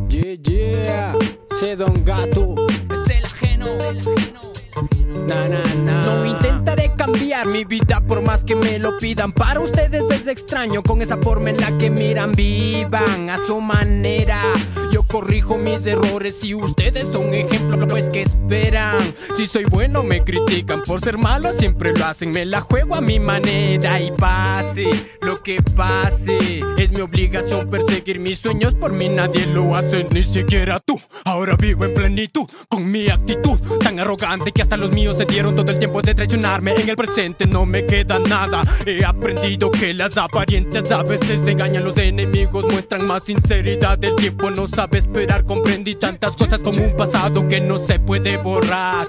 Yeah, yeah, sé Don Gato. Es el ajeno. Na, na, na. No intentaré cambiar mi vida por más que me lo pidan. Para ustedes es extraño con esa forma en la que miran. Vivan a su manera. Yo corrijo mis errores y ustedes son ejemplo, pues que esperan. Si soy bueno me critican, por ser malo siempre lo hacen. Me la juego a mi manera y pase lo que pase. Es mi obligación perseguir mis sueños, por mí nadie lo hace, ni siquiera tú. Ahora vivo en plenitud con mi actitud tan arrogante que hasta los míos se dieron todo el tiempo de traicionarme. En el presente no me queda nada. He aprendido que las apariencias a veces engañan. Los enemigos muestran más sinceridad. El tiempo no sabe esperar. Comprendí tantas cosas como un pasado que no se puede borrar.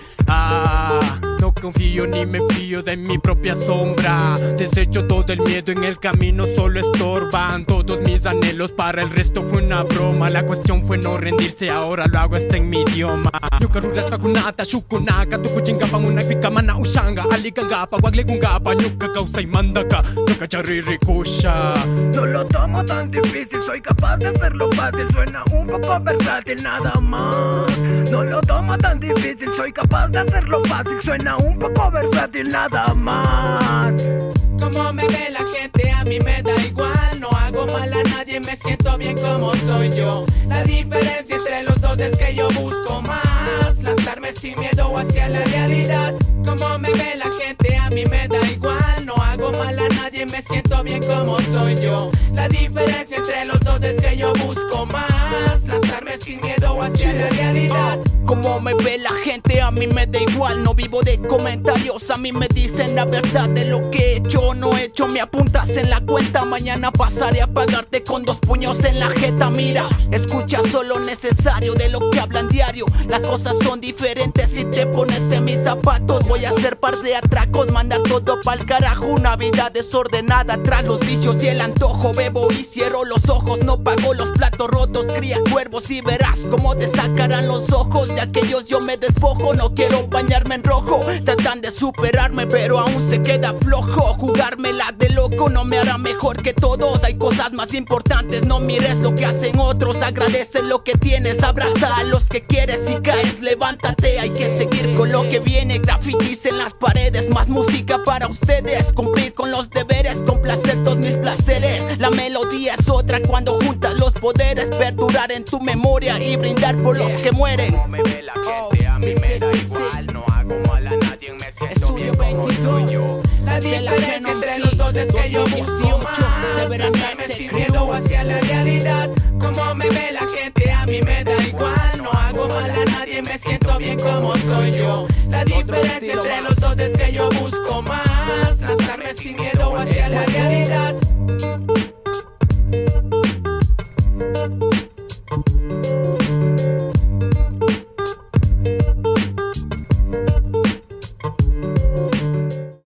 No confío ni me fío de mi propia sombra. Desecho todo el miedo en el camino, solo estorban todos mis anhelos. Para el resto fue una broma. La cuestión fue no rendirse, ahora lo hago hasta en mi idioma. Yukarura kakunata shukunaka tukuchingapa munapika mana ushanga alikangapa waglegungapa nyuka causa y mandaka nyuka charirikusha. No lo tomo tan difícil, soy capaz de hacerlo fácil. Suena un poco versátil nada más. No lo tomo tan difícil, soy capaz de hacerlo fácil. Suena un poco versátil nada más. Como me ve la gente a mí me da igual. No hago mal a nadie, me siento bien como soy yo. La diferencia entre los dos es que yo busco más lanzarme sin miedo hacia la realidad. Como me ve la gente a mí me da igual. No hago mal a nadie, me siento bien como soy yo. La diferencia entre los dos es que yo busco más lanzarme sin miedo hacia la realidad. Como me ve la gente a mí me da igual. No vivo de comentarios, a mí me dicen la verdad de lo que he hecho o no he hecho. Me apuntas en la cuenta, mañana pasaré a pagarte con 2 puños en la jeta. Mira, escucha solo necesario de lo que hablan diario. Las cosas son diferentes si te pones en mis zapatos. Voy a hacer par de atracos, mandar todo pa'l carajo. Una vida desordenada tras los vicios y el antojo. Bebo y cierro los ojos, no pago los platos rotos. Cría cuervos y verás cómo te sacarán los ojos. De aquellos yo me despojo, no quiero bañarme en rojo. Tratan de superarme pero aún se queda flojo. Jugármela de loco no me hará mejor que todos. Hay cosas más importantes, no mires lo que hacen otros. Agradece lo que tienes, abraza a los que quieres. Si caes, levántate, hay que seguir con lo que viene. Grafitis en las paredes, más música para ustedes. Cumplir con los deberes, complacer todos mis placeres. La melodía es otra cuando juntas los poderes. Perdurar en tu memoria y brindar por los que mueren. Como me ve la gente a mí me da igual. No hago mal a nadie, me siento bien como soy yo. La diferencia entre los dos es que yo busco más lanzarme sin miedo hacia la realidad. Como me ve la gente a mí me da igual. No hago mal a nadie, me siento bien como soy yo. La diferencia entre los dos es que yo busco más lanzarme sin miedo hacia la realidad.